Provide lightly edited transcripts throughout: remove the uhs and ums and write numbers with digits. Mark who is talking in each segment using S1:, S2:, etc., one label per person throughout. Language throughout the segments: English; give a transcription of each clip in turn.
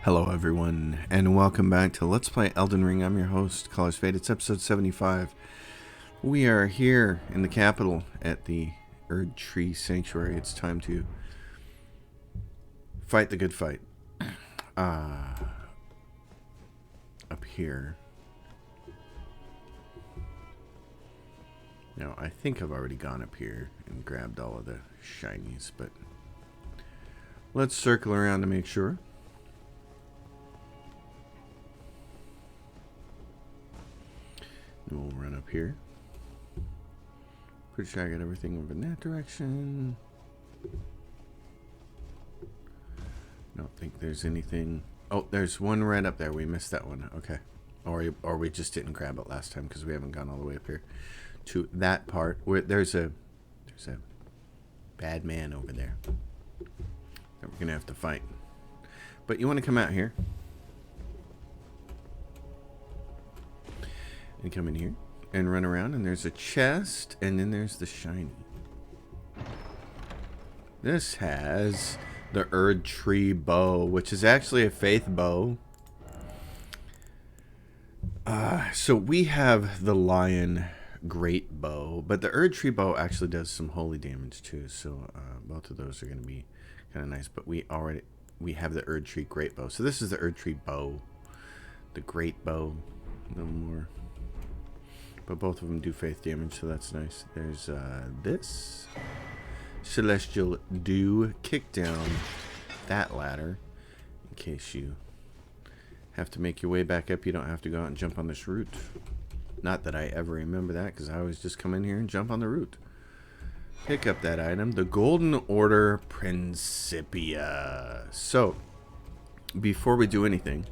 S1: Hello everyone, and welcome back to Let's Play Elden Ring. I'm your host, ColorsFade. It's episode 75. We are here in the capital at the Erdtree Sanctuary. It's time to fight the good fight. Up here. Now, I think I've already gone up here and grabbed all of the shinies, but let's circle around to make sure. And we'll run up here. Pretty sure I got everything over in that direction. Don't think there's anything. Oh, there's one right up there. We missed that one. Okay. Or we just didn't grab it last time because we haven't gone all the way up here to that part where there's a bad man over there that we're gonna have to fight. But you want to come out here and come in here and run around, and there's a chest, and then there's the shiny. This has the Erdtree bow, which is actually a faith bow. So we have the lion great bow, but the Erdtree bow actually does some holy damage too. So both of those are going to be kind of nice. But we have the Erdtree great bow. So this is the Erdtree bow, the great bow, no more. But both of them do faith damage, so that's nice. There's this celestial dew. Kick down that ladder in case you have to make your way back up. You don't have to go out and jump on this route. Not that I ever remember that, because I always just come in here and jump on the route. Pick up that item, the Golden Order Principia. So, before we do anything,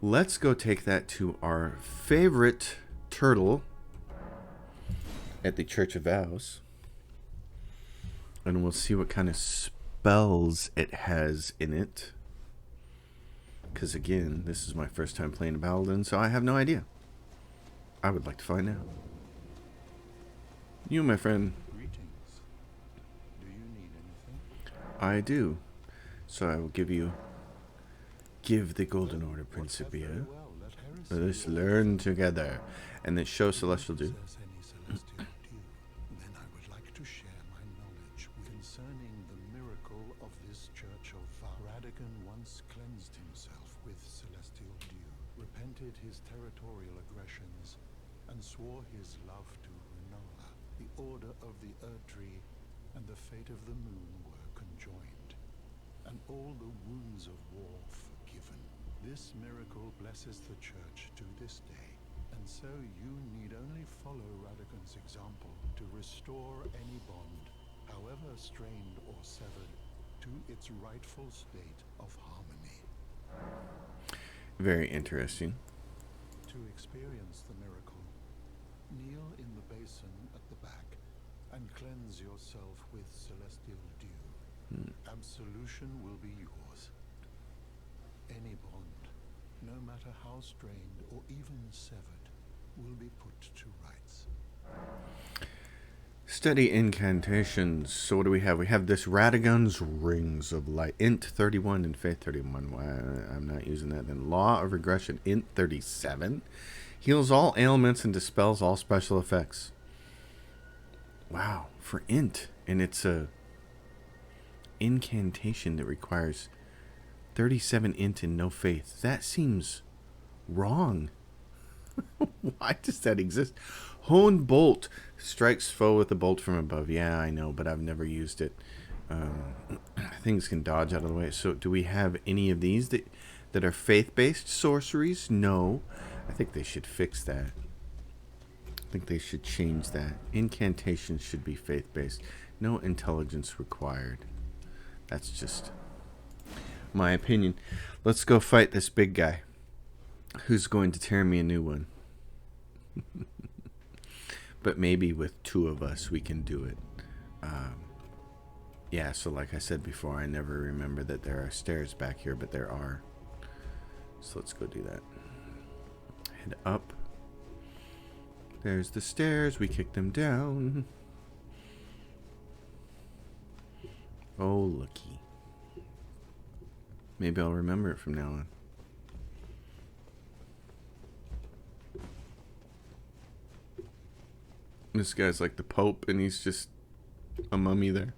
S1: let's go take that to our favorite turtle at the Church of Vows, and we'll see what kind of spells it has in it, because again, this is my first time playing a paladin, so I have no idea. I would like to find out. You, my friend.
S2: Greetings. Do you need anything?
S1: I do, so I will give the Golden Order Principia. Let us learn together. And then show celestial dew.
S2: Then I would like to share my knowledge concerning the miracle of this church of Radagon once cleansed himself with celestial dew, repented his territorial aggressions, and swore his love to Runala. The order of the Erdtree and the fate of the moon were conjoined, and all the wounds of war forgiven. This miracle blesses the church to this day. And so you need only follow Radagon's example to restore any bond, however strained or severed, to its rightful state of harmony.
S1: Very interesting.
S2: To experience the miracle, kneel in the basin at the back and cleanse yourself with celestial dew. Absolution will be yours. Any bond, no matter how strained or even severed, will be put to rights.
S1: Study incantations. So what do we have? We have this Radagon's Rings of Light. Int 31 and Faith 31. Why I'm not using that then. Law of Regression. Int 37. Heals all ailments and dispels all special effects. Wow. For Int. And it's a incantation that requires 37 Int and no Faith. That seems wrong. Why does that exist? Honed Bolt strikes foe with a bolt from above. Yeah, I know, but I've never used it. Things can dodge out of the way. So do we have any of these that are faith-based sorceries? No. I think they should fix that. I think they should change that. Incantations should be faith-based. No intelligence required. That's just my opinion. Let's go fight this big guy who's going to tear me a new one. But maybe with two of us we can do it. Yeah, so like I said before, I never remember that there are stairs back here, but there are. So let's go do that. Head up. There's the stairs. We kick them down. Oh, looky. Maybe I'll remember it from now on. This guy's like the Pope, and he's just a mummy there.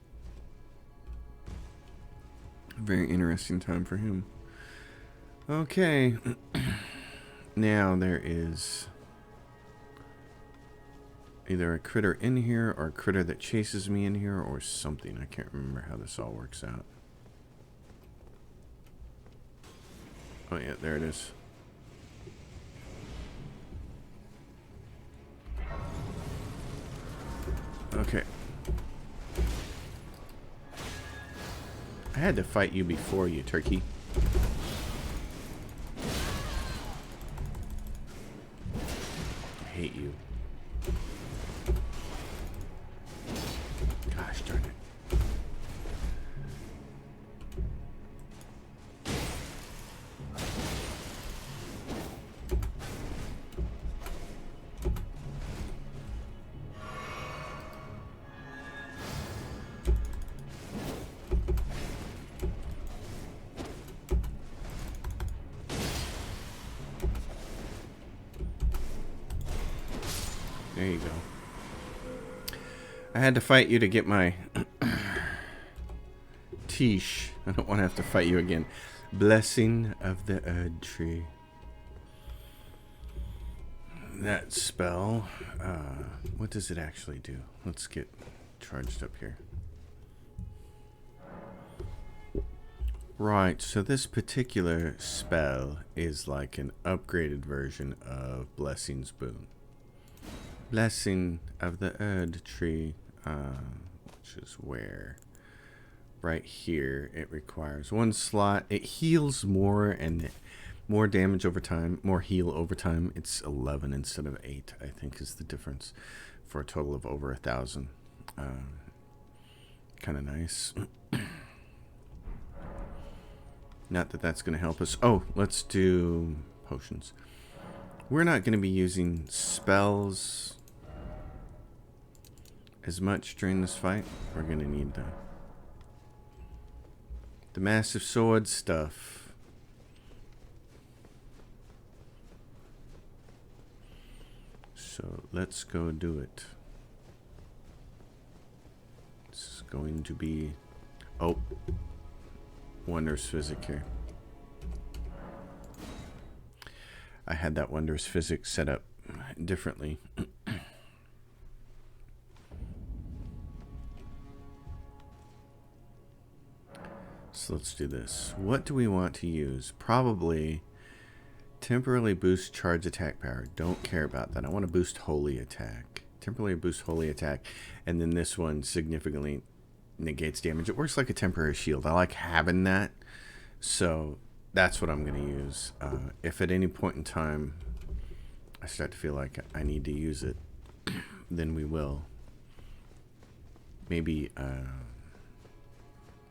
S1: Very interesting time for him. Okay. Now there is either a critter in here or a critter that chases me in here or something. I can't remember how this all works out. Oh yeah, there it is. Okay. I had to fight you before, you turkey. I hate you. Gosh darn it. There you go. I had to fight you to get my Tish. I don't want to have to fight you again. Blessing of the Erd Tree. That spell, what does it actually do? Let's get charged up here. Right, so this particular spell is like an upgraded version of Blessing's Boon. Blessing of the Erd Tree, which is where? Right here, it requires one slot. It heals more and more damage over time, more heal over time. It's 11 instead of 8, I think is the difference, for a total of over 1,000. Kind of nice. Not that that's going to help us. Oh, let's do potions. We're not going to be using spells as much during this fight. We're going to need the massive sword stuff. So let's go do it. It's going to be... Oh. Wondrous Physic here. I had that Wondrous Physic set up differently. So let's do this. What do we want to use? Probably temporarily boost charge attack power. Don't care about that. I want to boost holy attack. Temporarily boost holy attack. And then this one significantly negates damage. It works like a temporary shield. I like having that. So that's what I'm going to use. If at any point in time I start to feel like I need to use it, then we will. Maybe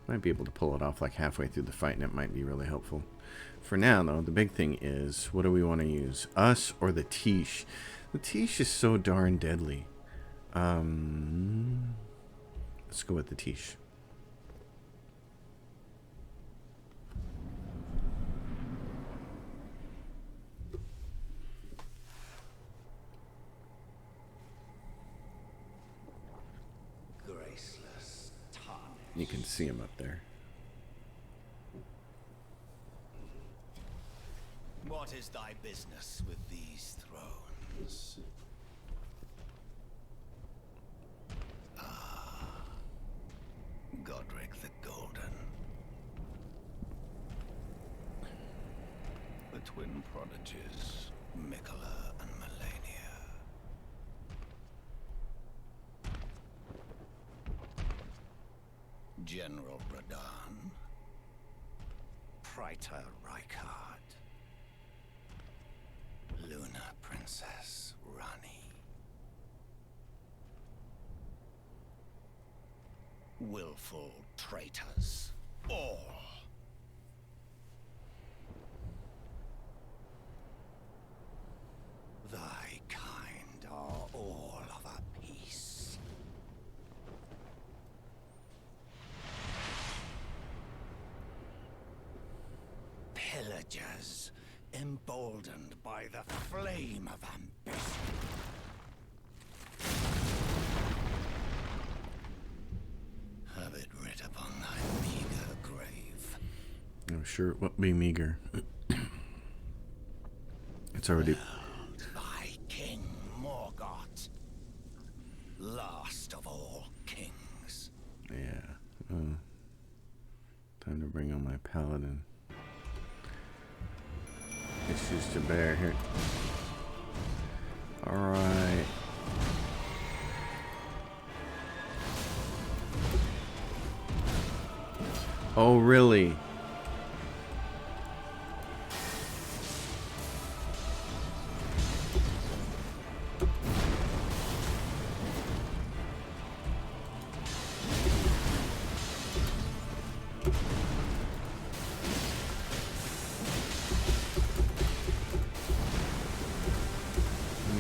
S1: might be able to pull it off like halfway through the fight, and it might be really helpful. For now, though, the big thing is, what do we want to use? Us or the Tish? The Tish is so darn deadly. Let's go with the Tish. You can see him up there.
S3: What is thy business with these thrones? Ah, Godric the Golden. The twin prodigies, Mikola and Melania. General Radahn, Praetor Rykard, Luna Princess Rani, willful traitors, all. Thy kind are all of a piece. villagers, emboldened by the flame of ambition. Have it writ upon thy meager grave.
S1: I'm sure it won't be meager. It's already...
S3: Thy king, Morgott. Last of all kings.
S1: Yeah. Time to bring on my paladin. Issues to bear here. Alright. Oh, really?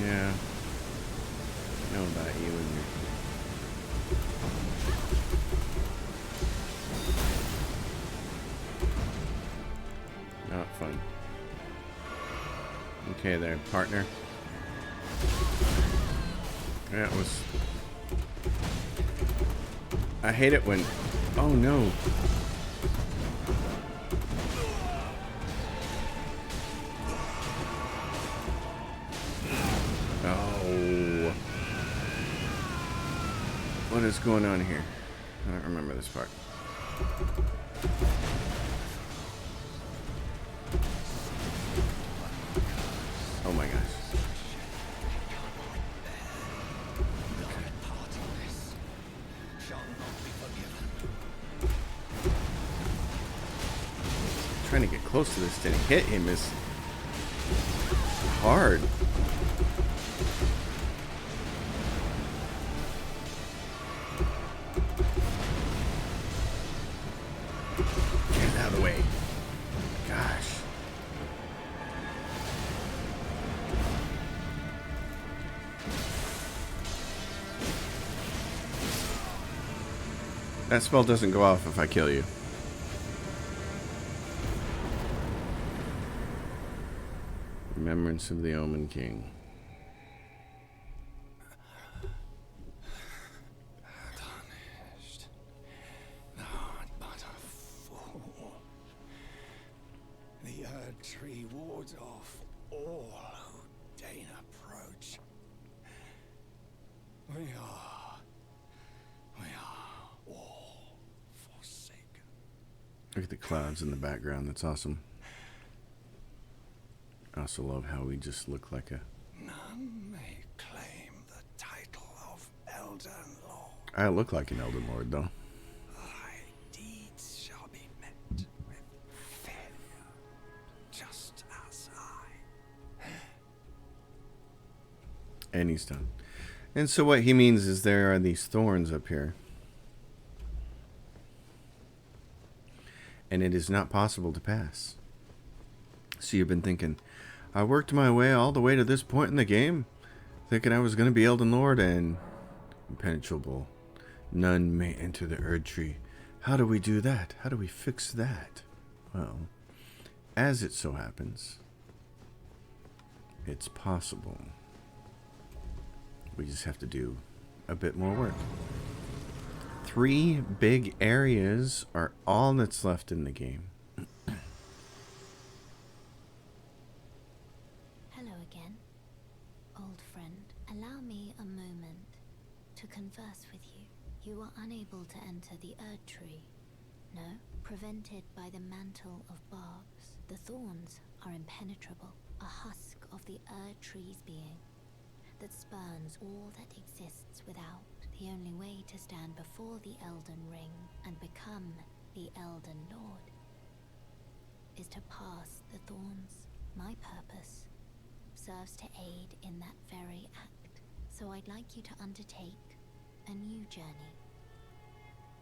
S1: Yeah. I know about you and your... Not fun. Okay there, partner. That was... I hate it when... Oh no. Oh. What is going on here? I don't remember this part. Oh my gosh. Trying to get close to this to hit him is hard. Get out of the way. Gosh. That spell doesn't go off if I kill you. Remembrance of the Omen King.
S3: Tarnished. Thou art but a fool. The Erd Tree wards off all who deign approach. We are all forsaken.
S1: Look at the clouds in the background. That's awesome. I also love how we just look like a...
S3: None may claim the title of Elden Lord.
S1: I look like an Elden Lord, though.
S3: Thy deeds shall be met with failure, just as I.
S1: And he's done. And so what he means is there are these thorns up here. And it is not possible to pass. So you've been thinking, I worked my way all the way to this point in the game, thinking I was going to be Elden Lord, and impenetrable. None may enter the Erd Tree. How do we do that? How do we fix that? Well, as it so happens, it's possible. We just have to do a bit more work. 3 big areas are all that's left in the game.
S4: Hello again, old friend. Allow me a moment to converse with you. You are unable to enter the Erd Tree. No, prevented by the mantle of barbs. The thorns are impenetrable, a husk of the Erd Tree's being that spurns all that exists without. The only way to stand before the Elden Ring and become the Elden Lord is to pass the thorns. My purpose serves to aid in that very act. So I'd like you to undertake a new journey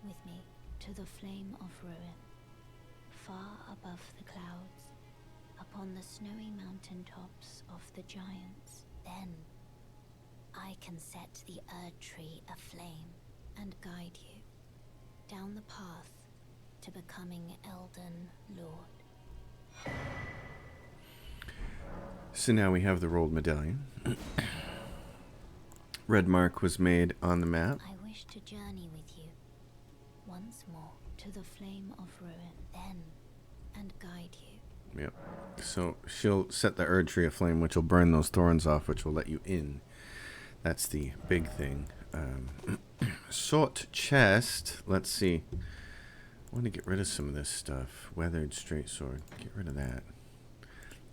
S4: with me to the flame of ruin, far above the clouds, upon the snowy mountain tops of the giants. Then I can set the Erd Tree aflame and guide you down the path to becoming Elden Lord.
S1: So now we have the rolled medallion. Red mark was made on the map.
S4: I wish to journey with you once more to the flame of ruin, then, and guide you.
S1: Yep. So she'll set the Erd Tree aflame, which will burn those thorns off, which will let you in. That's the big thing. Short chest. Let's see. I want to get rid of some of this stuff. Weathered straight sword. Get rid of that.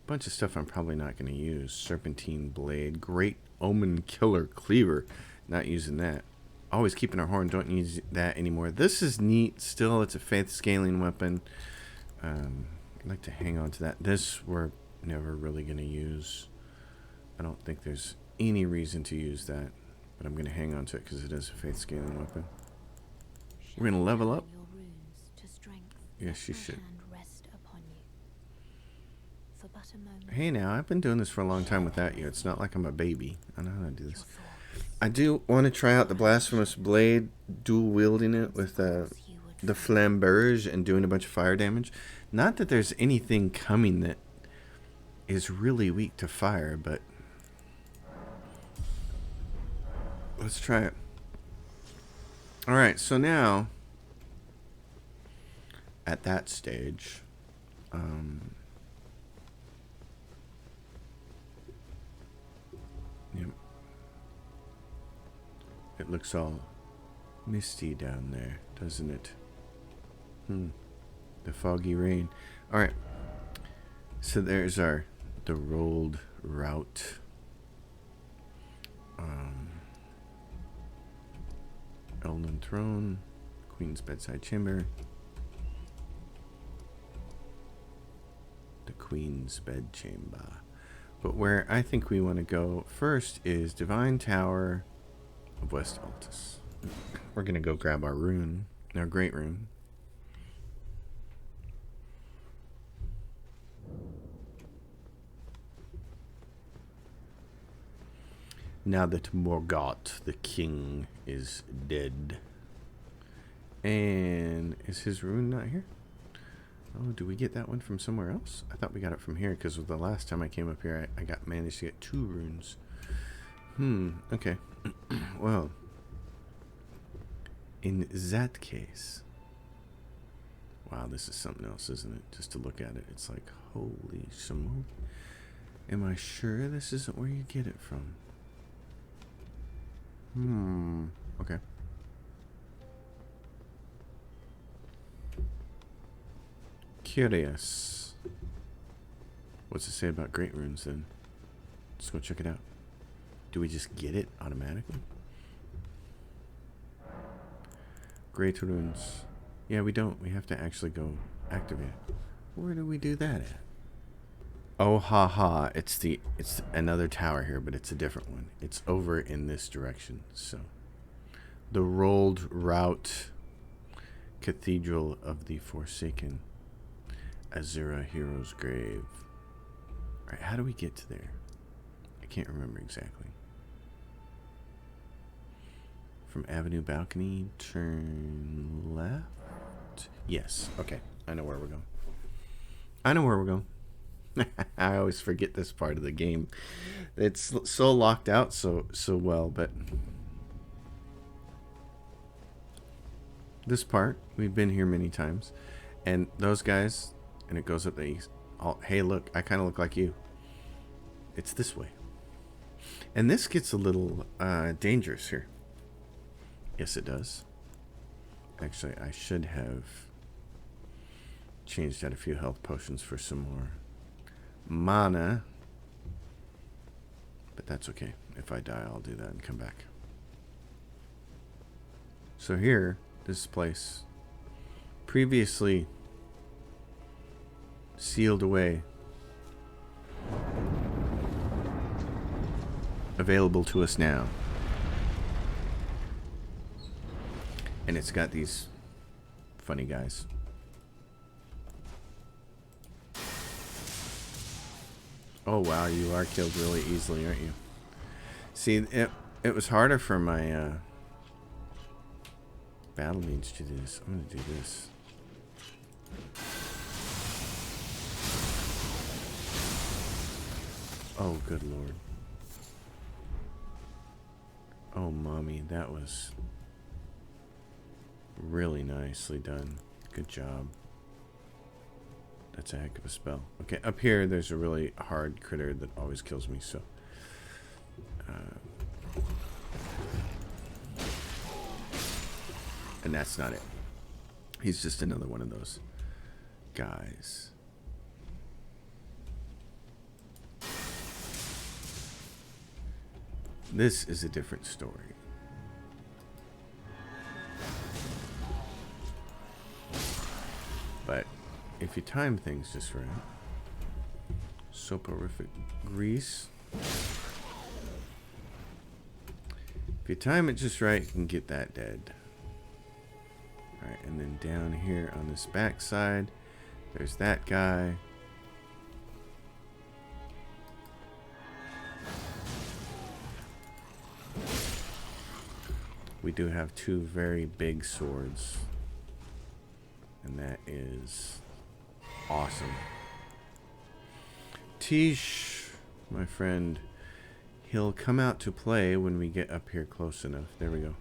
S1: Bunch of stuff I'm probably not going to use. Serpentine blade. Great omen killer cleaver. Not using that. Always keeping our horn. Don't use that anymore. This is neat. Still, it's a faith scaling weapon. I'd like to hang on to that. This we're never really going to use. I don't think there's any reason to use that. But I'm going to hang on to it because it is a faith scaling weapon. We're going to level up. Yes, you should. Hey now, I've been doing this for a long time without you. It's not like I'm a baby. I know how to do this. I do want to try out the Blasphemous Blade, dual wielding it with the Flamberge and doing a bunch of fire damage. Not that there's anything coming that is really weak to fire, but let's try it. Alright, so now at that stage, yep. It looks all misty down there, doesn't it? The foggy rain. Alright. So there's the rolled route. Elden Throne. Queen's Bedside Chamber. The Queen's Bed Chamber. But where I think we want to go first is Divine Tower of West Altus. We're going to go grab our rune. Our Great Rune. Now that Morgott, the king, is dead. And is his rune not here? Oh, do we get that one from somewhere else? I thought we got it from here because the last time I came up here, I managed to get 2 runes. Okay. Well, in that case, wow, this is something else, isn't it? Just to look at it, it's like, holy smoke. Am I sure this isn't where you get it from? Okay. Curious. What's it say about Great Runes then? Let's go check it out. Do we just get it automatically? Great Runes. Yeah, we don't. We have to actually go activate it. Where do we do that at? Oh, haha. It's another tower here, but it's a different one. It's over in this direction. So, the rolled route. Cathedral of the Forsaken. Azura Hero's Grave. Alright, how do we get to there? I can't remember exactly. From Avenue Balcony, turn left? Yes, okay. I know where we're going. I know where we're going. I always forget this part of the game. It's so locked out so well, but this part, we've been here many times. And those guys, and it goes up the east. Oh, hey, look, I kind of look like you. It's this way. And this gets a little dangerous here. Yes, it does. Actually, I should have changed out a few health potions for some more mana. But that's okay. If I die, I'll do that and come back. So here, this place, previously sealed away, available to us now. And it's got these funny guys. Oh wow, you are killed really easily, aren't you? See, it was harder for my battle mage to do this. I'm gonna do this. Oh, good lord. Oh, mommy, that was really nicely done. Good job. That's a heck of a spell. Okay, up here there's a really hard critter that always kills me, so... and that's not it. He's just another one of those guys. This is a different story. But if you time things just right, soporific grease. If you time it just right, you can get that dead. Alright, and then down here on this back side, there's that guy. We do have two very big swords. And that is awesome. Tish, my friend, he'll come out to play when we get up here close enough. There we go.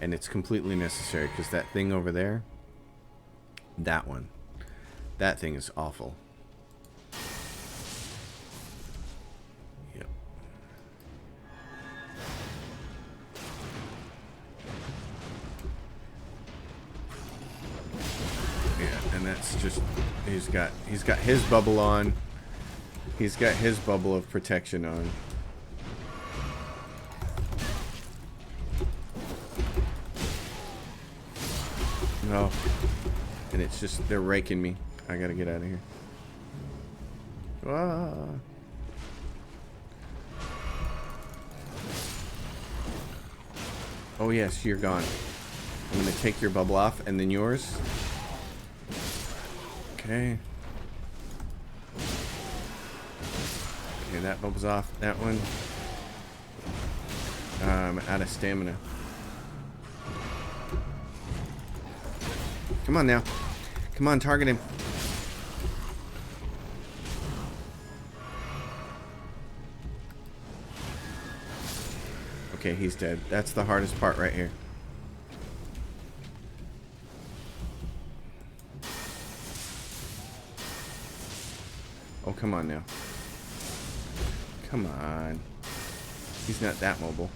S1: And it's completely necessary because that thing over there, that one, that thing is awful. Yep. Yeah, and that's just, he's got his bubble on. He's got his bubble of protection on. Oh, and it's just, they're raking me. I gotta get out of here. Ah. Oh yes, you're gone. I'm gonna take your bubble off and then yours. Okay. Okay, that bubble's off. That one. I'm out of stamina. Come on now. Come on, target him. Okay, he's dead. That's the hardest part right here. Oh, come on now. Come on. He's not that mobile.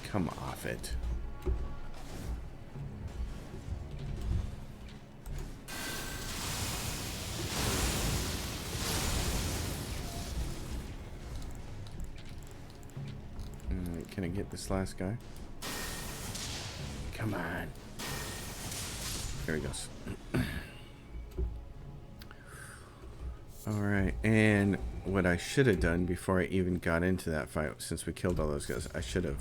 S1: Come off it. Can I get this last guy? Come on. There he goes. Alright, and what I should have done before I even got into that fight, since we killed all those guys, I should have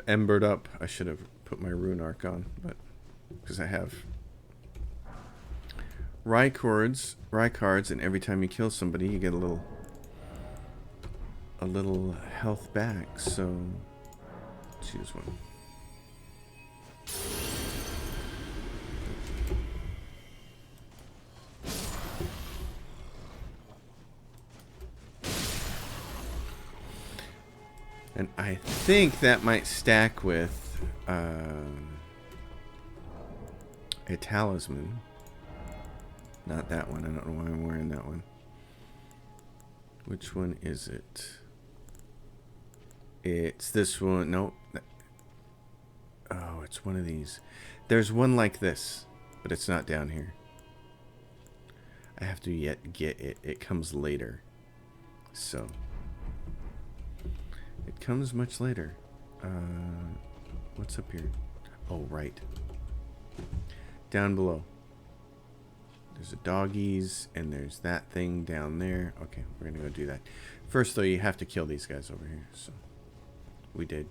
S1: embered up. I should have put my rune arc on, but because I have Rycards, and every time you kill somebody, you get a little health back. So let's use one. And I think that might stack with a talisman. Not that one. I don't know why I'm wearing that one. Which one is it? It's this one. Nope. Oh, it's one of these. There's one like this, but it's not down here. I have to yet get it. It comes later. So... it comes much later. What's up here? Oh, right. Down below. There's a doggies, and there's that thing down there. Okay, we're gonna go do that. First, though, you have to kill these guys over here. So, we did.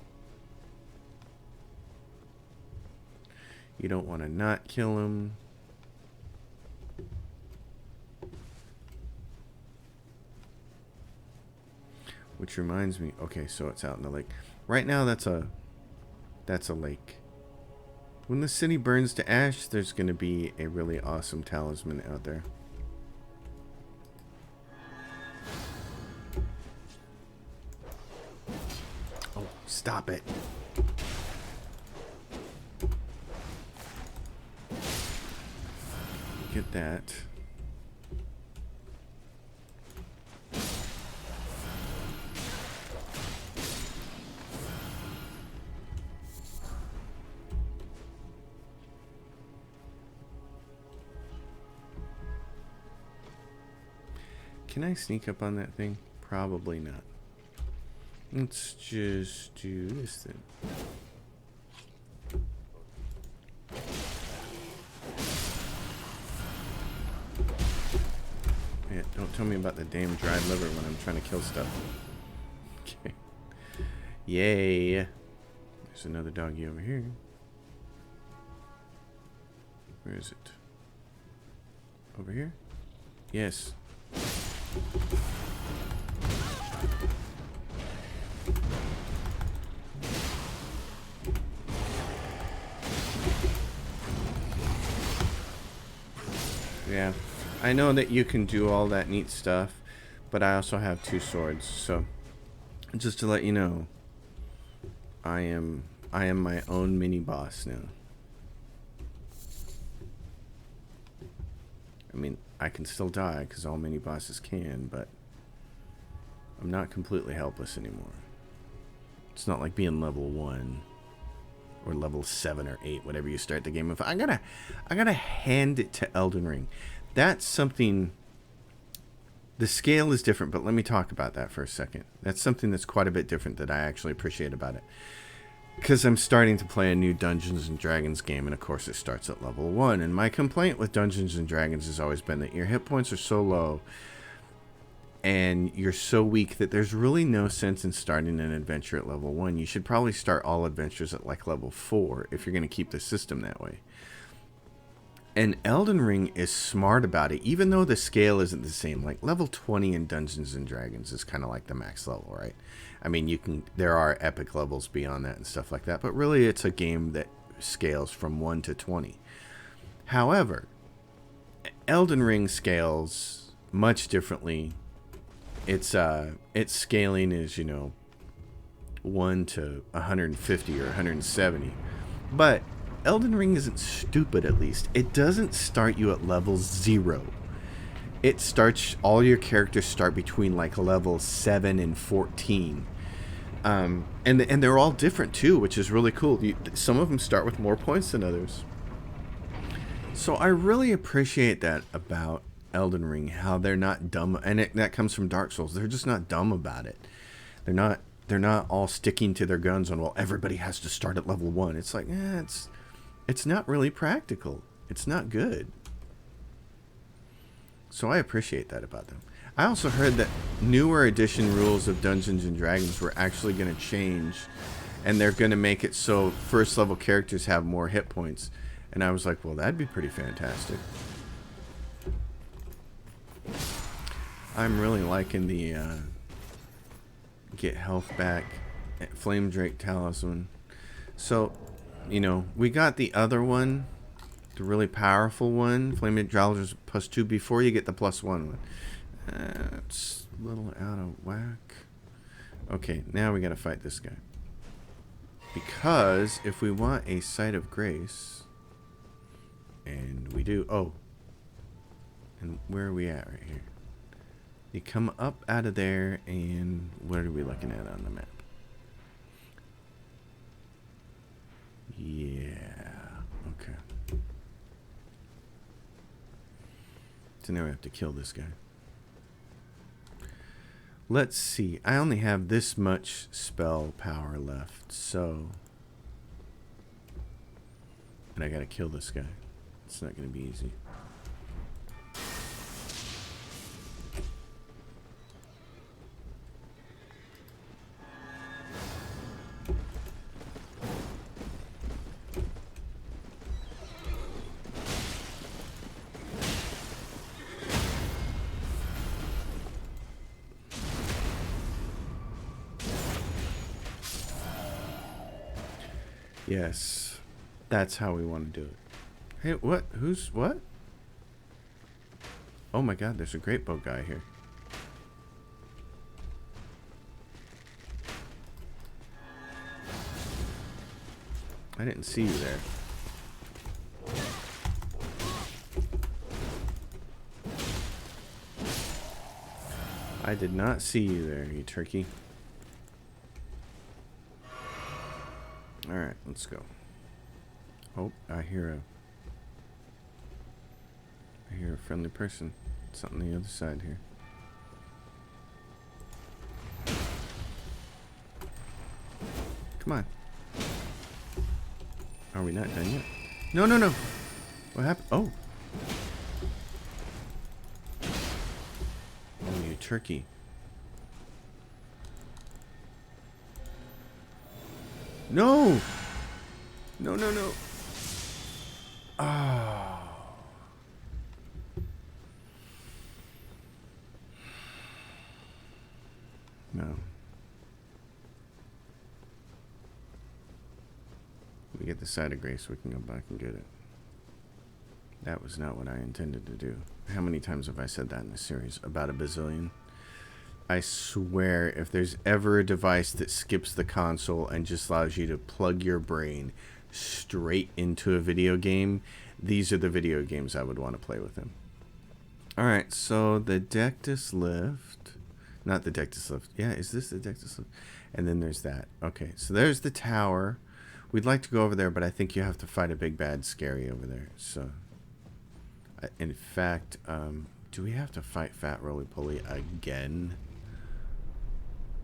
S1: You don't want to not kill them. Which reminds me, okay, so it's out in the lake. Right now, that's a lake. When the city burns to ash, there's going to be a really awesome talisman out there. Oh, stop it. Get that. Can I sneak up on that thing? Probably not. Let's just do this thing. Yeah, don't tell me about the damn dried liver when I'm trying to kill stuff. Okay. Yay. There's another doggy over here. Where is it? Over here? Yes. Yeah, I know that you can do all that neat stuff, but I also have 2 swords, so just to let you know, I am my own mini boss now. I mean, I can still die because all mini bosses can, but I'm not completely helpless anymore. It's not like being level 1 or level 7 or 8, whatever you start the game with. I gotta hand it to Elden Ring. That's something. The scale is different, but let me talk about that for a second. That's something that's quite a bit different that I actually appreciate about it. Because I'm starting to play a new Dungeons and Dragons game, and of course it starts at level 1. And my complaint with Dungeons and Dragons has always been that your hit points are so low and you're so weak that there's really no sense in starting an adventure at level 1. You should probably start all adventures at like level 4 if you're going to keep the system that way. And Elden Ring is smart about it, even though the scale isn't the same. Like level 20 in Dungeons and Dragons is kind of like the max level, right? I mean, there are epic levels beyond that and stuff like that, but really it's a game that scales from 1 to 20. However, Elden Ring scales much differently. Its scaling is, 1 to 150 or 170. But Elden Ring isn't stupid, at least. It doesn't start you at level 0. It starts, all your characters start between like level 7 and 14. And they're all different too, which is really cool. Some of them start with more points than others. So I really appreciate that about Elden Ring, how they're not dumb, and that comes from Dark Souls. They're just not dumb about it. They're not all sticking to their guns on, well, everybody has to start at level 1. It's like, it's not really practical. It's not good. So I appreciate that about them. I also heard that newer edition rules of Dungeons and Dragons were actually going to change, and they're going to make it so first level characters have more hit points. And I was like, well, that'd be pretty fantastic. I'm really liking the get health back Flame Drake Talisman. So, we got the other one, the really powerful one, Flame Drake Talisman +2 before you get the +1 one. It's a little out of whack. Okay, now we gotta fight this guy. Because if we want a Sight of Grace, and we do, and where are we at right here? You come up out of there, and what are we looking at on the map? Yeah, okay. So now we have to kill this guy. Let's see. I only have this much spell power left, so... And I gotta kill this guy. It's not gonna be easy. Yes. That's how we want to do it. Hey, what? Who's what? Oh my god, there's a great bow guy here. I didn't see you there. I did not see you there, you turkey. Alright, let's go. Oh, I hear a friendly person. Something on the other side here. Come on. Are we not done yet? No, no, no. What happened? Oh. Oh, you turkey. No! No, no, no. Oh. No. We get the side of grace, we can go back and get it. That was not what I intended to do. How many times have I said that in this series? About a bazillion. I swear, if there's ever a device that skips the console and just allows you to plug your brain straight into a video game, these are the video games I would want to play with him. Alright, so the Dectus lift. Not the Dectus lift. Yeah, is this the Dectus lift? And then there's that. Okay, so there's the tower. We'd like to go over there, but I think you have to fight a big bad scary over there. So, in fact, do we have to fight Fat Roly Poly again?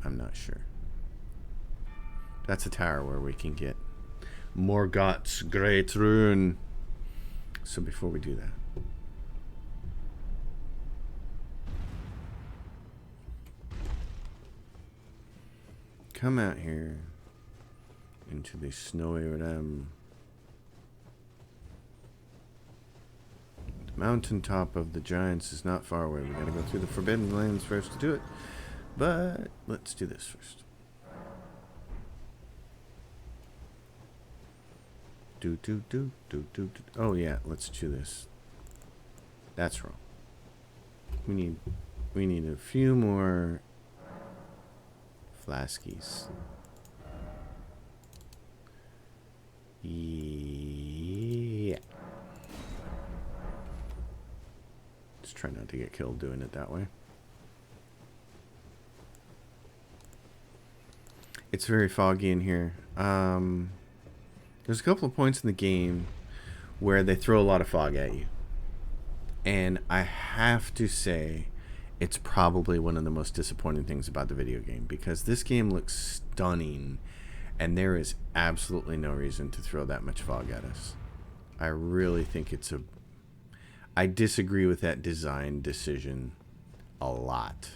S1: I'm not sure. That's a tower where we can get Morgott's Great Rune. So before we do that, come out here into the snowy realm. The mountaintop of the giants is not far away. We gotta go through the Forbidden Lands first to do it. But let's do this first. Oh yeah, let's do this. That's wrong. We need a few more flaskies. Yeah. Just try not to get killed doing it that way. It's very foggy in here. There's a couple of points in the game where they throw a lot of fog at you. And I have to say, it's probably one of the most disappointing things about the video game, because this game looks stunning and there is absolutely no reason to throw that much fog at us. I really think I disagree with that design decision a lot.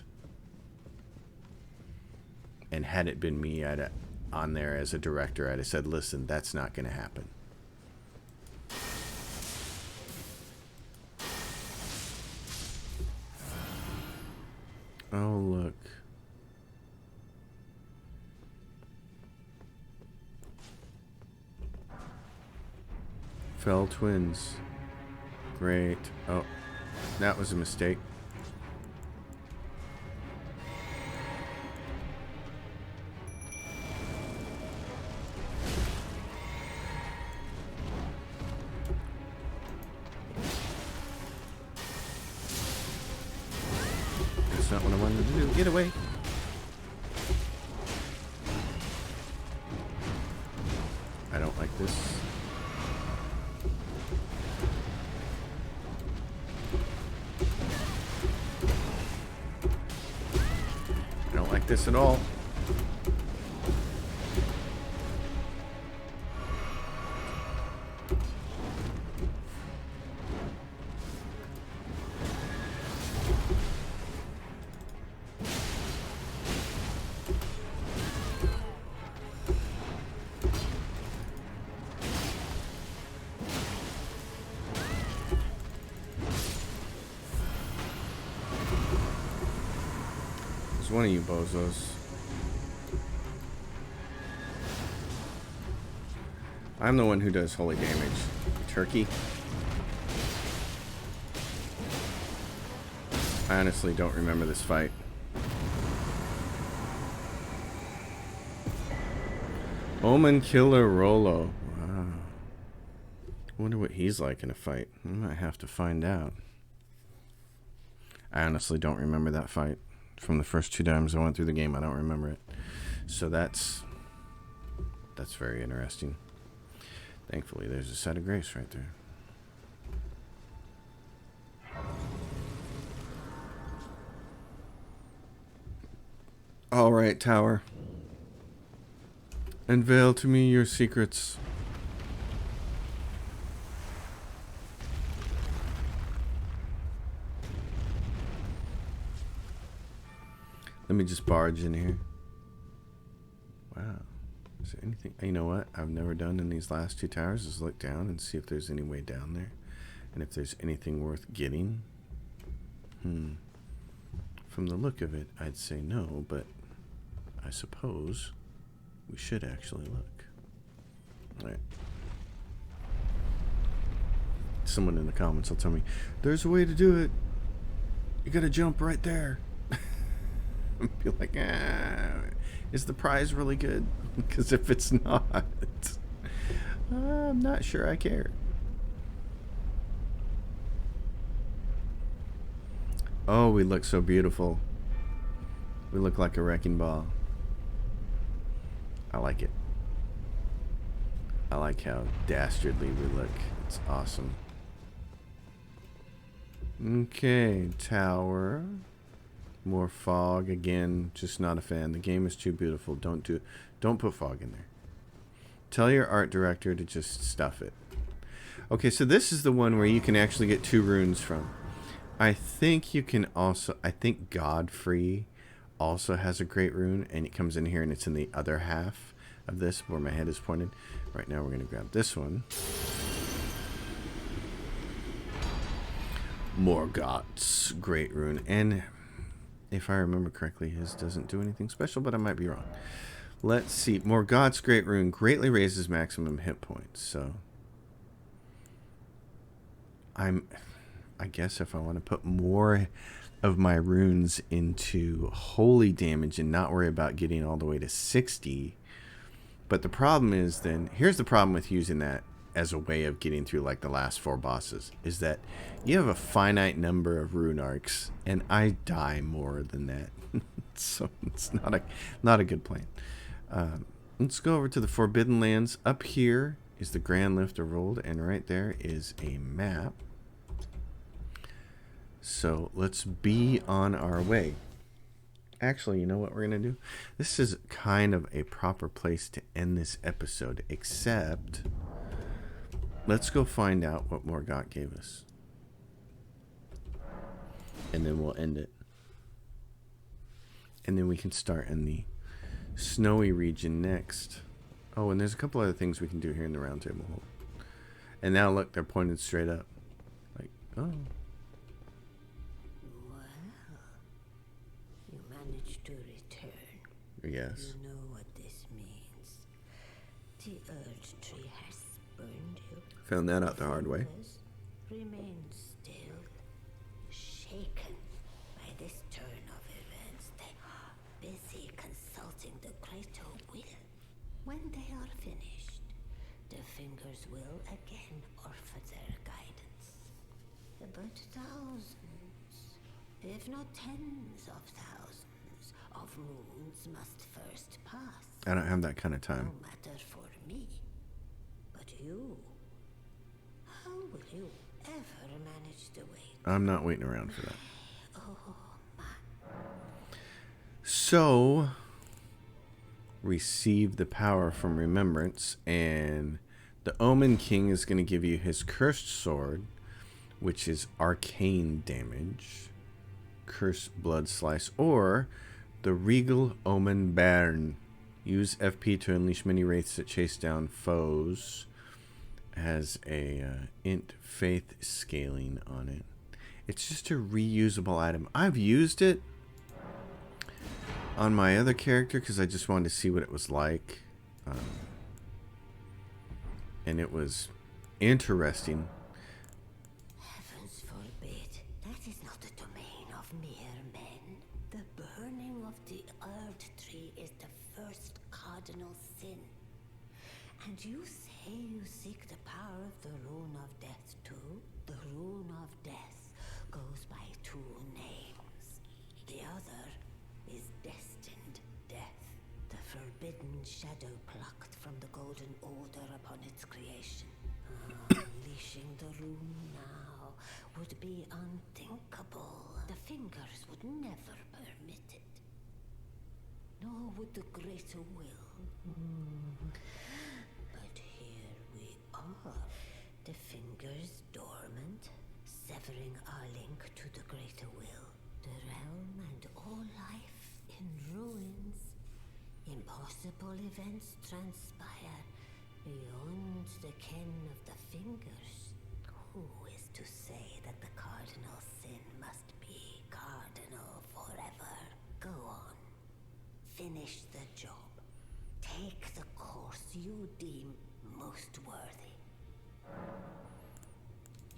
S1: And had it been me, on there as a director, I'd have said, listen, that's not going to happen. Oh, look. Fell twins. Great. Oh, that was a mistake. That's not what I wanted to do. Get away. I don't like this. I don't like this at all. One of you bozos. I'm the one who does holy damage. Turkey. I honestly don't remember this fight. Omen Killer Rolo. Wow. I wonder what he's like in a fight. I might have to find out. I honestly don't remember that fight. From the first 2 times I went through the game, I don't remember it. So that's very interesting. Thankfully, there's a set of grace right there. All right, Tower. Unveil to me your secrets. Let me just barge in here. Wow. Is there anything? You know what I've never done in these last 2 towers is look down and see if there's any way down there. And if there's anything worth getting. From the look of it, I'd say no, but I suppose we should actually look. Alright. Someone in the comments will tell me, there's a way to do it. You gotta jump right there. Be like, is the prize really good? Because if it's not, I'm not sure I care. Oh, we look so beautiful. We look like a wrecking ball. I like it. I like how dastardly we look. It's awesome. Okay, tower. More fog again. Just not a fan. The game is too beautiful. Don't put fog in there. Tell your art director to just stuff it. Okay, so this is the one where you can actually get 2 runes from. I think you can also. I think Godfrey also has a great rune, and it comes in here, and it's in the other half of this where my head is pointed. Right now, we're gonna grab this one. Morgott's great rune, and if I remember correctly, his doesn't do anything special, but I might be wrong. Let's see. Morgott's great rune greatly raises maximum hit points. So I guess if I want to put more of my runes into holy damage and not worry about getting all the way to 60. But the problem is then, here's the problem with using that as a way of getting through like the last 4 bosses, is that you have a finite number of rune arcs, and I die more than that. So it's not a good plan. Let's go over to the Forbidden Lands. Up here is the Grand Lift of Rold, and right there is a map. So let's be on our way. Actually, you know what we're going to do? This is kind of a proper place to end this episode, except let's go find out what Morgott gave us. And then we'll end it. And then we can start in the snowy region next. Oh, and there's a couple other things we can do here in the Roundtable Hold. And now look, they're pointed straight up. Like, oh.
S5: You managed to return.
S1: Yes.
S5: You know what this means. The Earth Tree has burned you.
S1: Found that out the hard way.
S5: Remain still, shaken by this turn of events. They are busy consulting the greater will. When they are finished, the fingers will again offer their guidance. But thousands, if not tens of thousands, of moons must first pass.
S1: I don't have that kind of time.
S5: No matter for me, but you. How will you ever manage to wait?
S1: I'm not waiting around for that.
S5: Oh, my.
S1: So, receive the power from remembrance, and the Omen King is going to give you his cursed sword, which is arcane damage, cursed blood slice, or the Regal Omen Bairn. Use FP to unleash many wraiths that chase down foes. Has a int faith scaling on it. It's just a reusable item. I've used it on my other character because I just wanted to see what it was like. and it was interesting.
S5: Heavens forbid. That is not the domain of mere men. The burning of the Earth Tree is the first cardinal sin. And you say you seek the power of the Rune of Death too? The Rune of Death goes by two names. The other is Destined Death, the forbidden shadow plucked from the Golden Order upon its creation. Unleashing the rune now would be unthinkable. The fingers would never permit it. Nor would the greater will. But here we are. The fingers dormant, severing our link to the greater will. The realm and all life in ruins. Impossible events transpire beyond the ken of the fingers. Who is to say that the cardinal sin must be cardinal forever? Go on. Finish the job. Take the course you deem most worthy.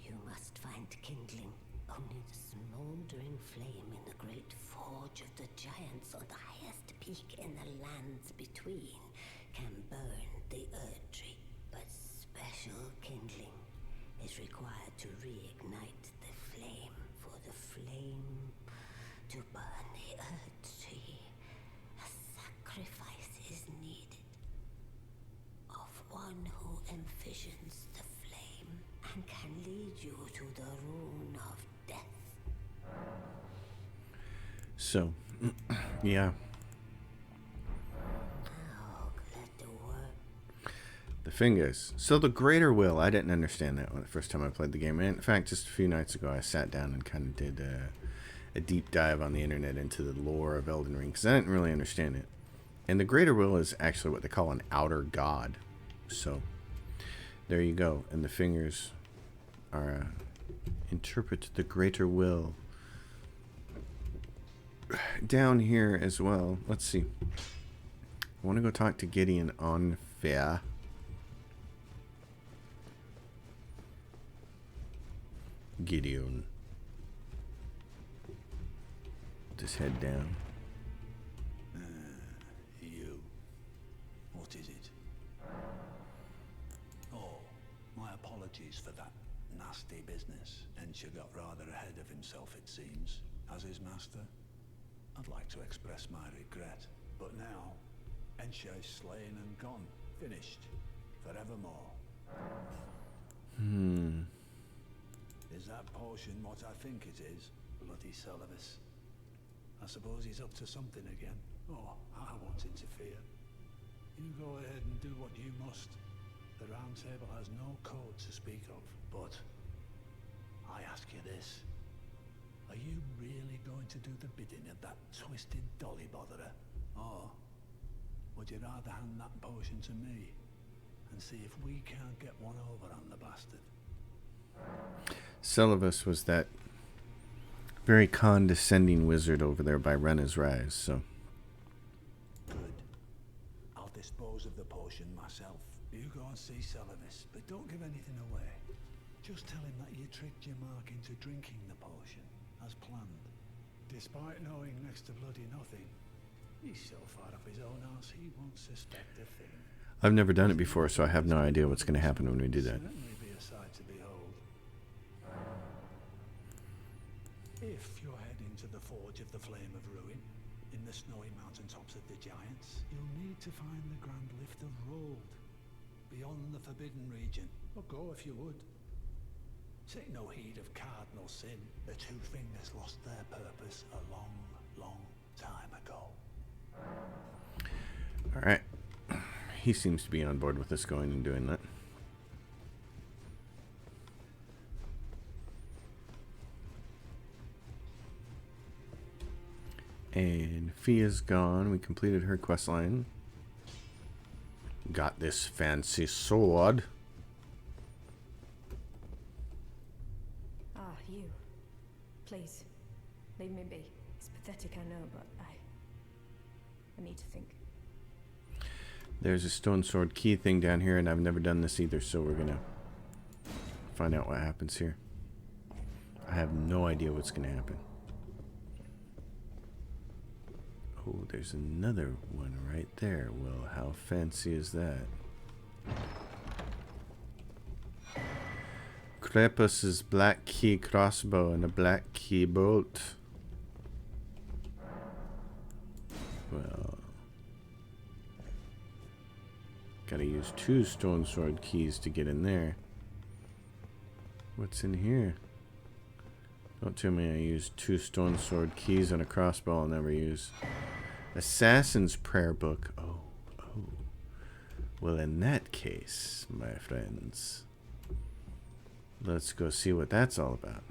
S5: You must find kindling. Only the smoldering flame in the great forge of the giants on the highest peak in the lands between can burn the Earth Tree. But special kindling is required to reignite the flame. For the flame to burn the Earth Tree, a sacrifice is needed of one who envisions the flame and can lead you to the Rune of Death.
S1: So, yeah.
S5: Now let the work.
S1: The fingers. So the greater will, I didn't understand that when the first time I played the game. And in fact, just a few nights ago, I sat down and kind of did a deep dive on the internet into the lore of Elden Ring, because I didn't really understand it. And the greater will is actually what they call an outer god. So, there you go. And the fingers are interpret the greater will. Down here as well. Let's see. I want to go talk to Gideon on Fair. Gideon. Just head down.
S3: You. What is it? Oh, my apologies for that nasty business. Ensha got rather ahead of himself, it seems, as his master. I'd like to express my regret, but now, Ensha is slain and gone, finished, forevermore. Is that potion what I think it is? Bloody Celovus. I suppose he's up to something again. Oh, I won't interfere. You go ahead and do what you must. The Roundtable has no code to speak of, but I ask you this. Are you really going to do the bidding of that twisted dolly botherer? Or would you rather hand that potion to me and see if we can't get one over on the bastard?
S1: Celovus was that very condescending wizard over there by Renna's Rise, so.
S3: Good. I'll dispose of the potion myself. You go and see Celovus, but don't give anything away. Just tell him that you tricked your mark into drinking the potion, as planned. Despite knowing next to bloody nothing, he's so far up his own arse he won't suspect a thing.
S1: I've never done it before, so I have no idea what's going to happen when we do that.
S3: Certainly be a sight to behold. If you're heading to the Forge of the Flame of Ruin, in the snowy mountaintops of the Giants, you'll need to find the Grand Lift of Rold, beyond the Forbidden Region. Or go if you would. Take no heed of cardinal sin. The two fingers lost their purpose a long, long time ago.
S1: Alright. He seems to be on board with us going and doing that. And Fia's gone. We completed her quest line. Got this fancy sword.
S6: Ah, you. Please, leave me be. It's pathetic, I know, but I need to think.
S1: There's a stone sword key thing down here, and I've never done this either, so we're gonna find out what happens here. I have no idea what's gonna happen. Oh, there's another one right there. Well, how fancy is that? Krepus's black key crossbow and a black key bolt. Well, gotta use 2 stone sword keys to get in there. What's in here? Don't tell me I use 2 stone sword keys on a crossbow I'll never use. Assassin's prayer book. Oh. Well, in that case, my friends, let's go see what that's all about.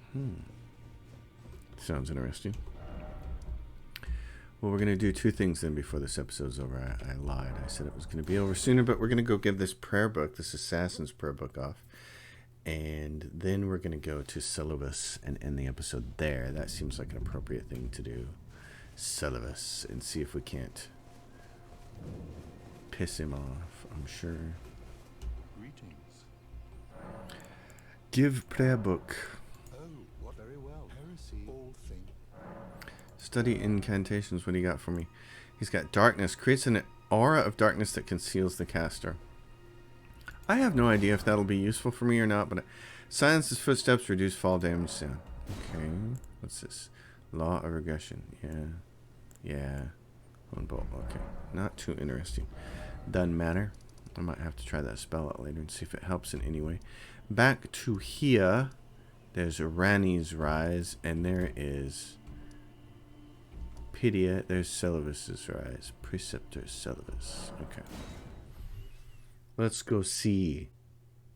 S1: Sounds interesting. Well, we're going to do 2 things then before this episode's over. I lied. I said it was going to be over sooner, but we're going to go give this prayer book, this Assassin's prayer book off. And then we're going to go to Celovus and end the episode there. That seems like an appropriate thing to do. Celovus, and see if we can't piss him off, I'm sure.
S2: Greetings.
S1: Give prayer book.
S2: Oh, what very well. Heresy, all thing.
S1: Study incantations. What do you got for me? He's got darkness. Creates an aura of darkness that conceals the caster. I have no idea if that'll be useful for me or not, but silences footsteps, reduce fall damage sound. Okay. What's this? Law of regression. Yeah. One bolt. Okay. Not too interesting. Doesn't matter. I might have to try that spell out later and see if it helps in any way. Back to here. There's Rani's Rise, and there is Pidia. There's Celovus's Rise. Preceptor Celovus. Okay. Let's go see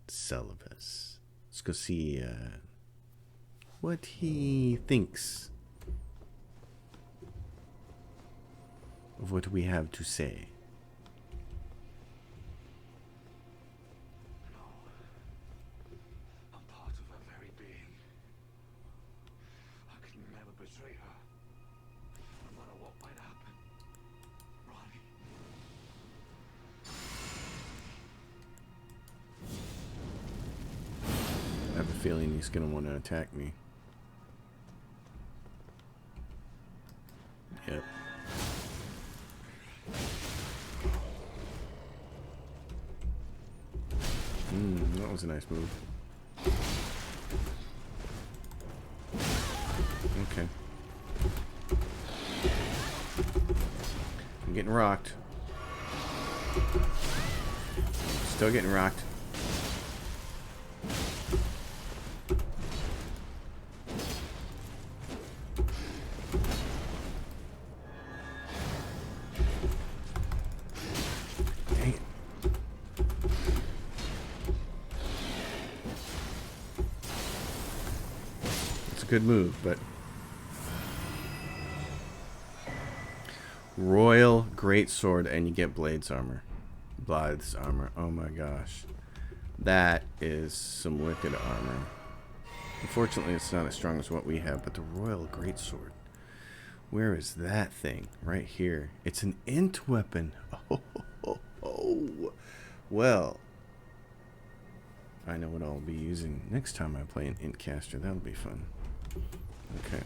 S1: Celovus. Let's go see what he thinks of what we have to say.
S3: No. I'm part of her very being. I could never betray her. No matter what might happen. Ronnie.
S1: I have a feeling he's going to want to attack me. Yep. That was a nice move. Okay. I'm getting rocked. Still getting rocked. Good move, but Royal Greatsword, and you get Blade's armor. Blythe's armor. Oh my gosh. That is some wicked armor. Unfortunately, it's not as strong as what we have, but the Royal Greatsword. Where is that thing? Right here. It's an int weapon. Oh. Well, I know what I'll be using next time I play an int caster. That'll be fun. Okay.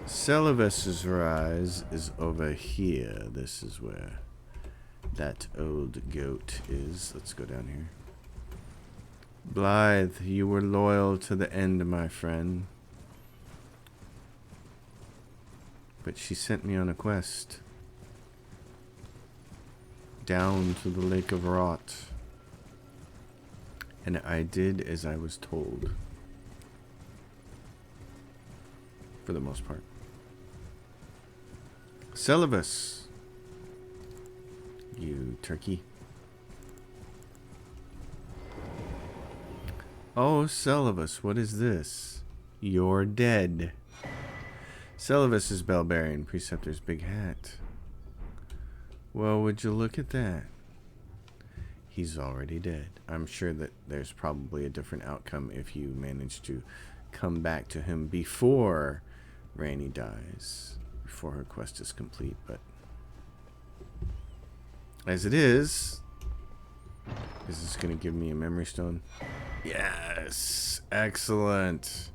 S1: Celovus's Rise is over here. This is where that old goat is. Let's go down here. Blythe, you were loyal to the end, my friend. But she sent me on a quest. Down to the Lake of Rot. And I did as I was told. For the most part. Celovus. You turkey. Oh, Celovus, what is this? You're dead. Celovus is Bellbarian, Preceptor's big hat. Well, would you look at that? He's already dead. I'm sure that there's probably a different outcome if you manage to come back to him before Ranni dies, before her quest is complete, but As it is this going to give me a memory stone? Yes. Excellent.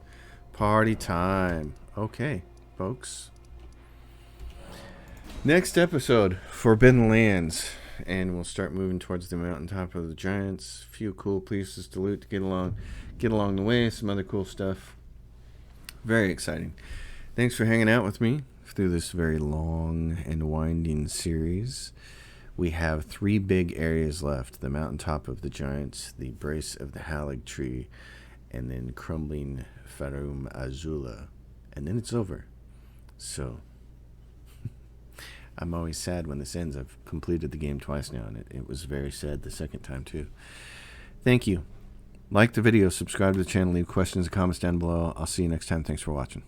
S1: Party time. Okay, folks. Next episode, Forbidden Lands. And we'll start moving towards the mountaintop of the giants. A few cool places to loot to get along the way. Some other cool stuff. Very exciting. Thanks for hanging out with me through this very long and winding series. We have 3 big areas left. The mountaintop of the giants, the brace of the halig tree, and then crumbling Farum Azula. And then it's over. So, I'm always sad when this ends. I've completed the game twice now, and it was very sad the second time too. Thank you. Like the video, subscribe to the channel, leave questions and comments down below. I'll see you next time. Thanks for watching.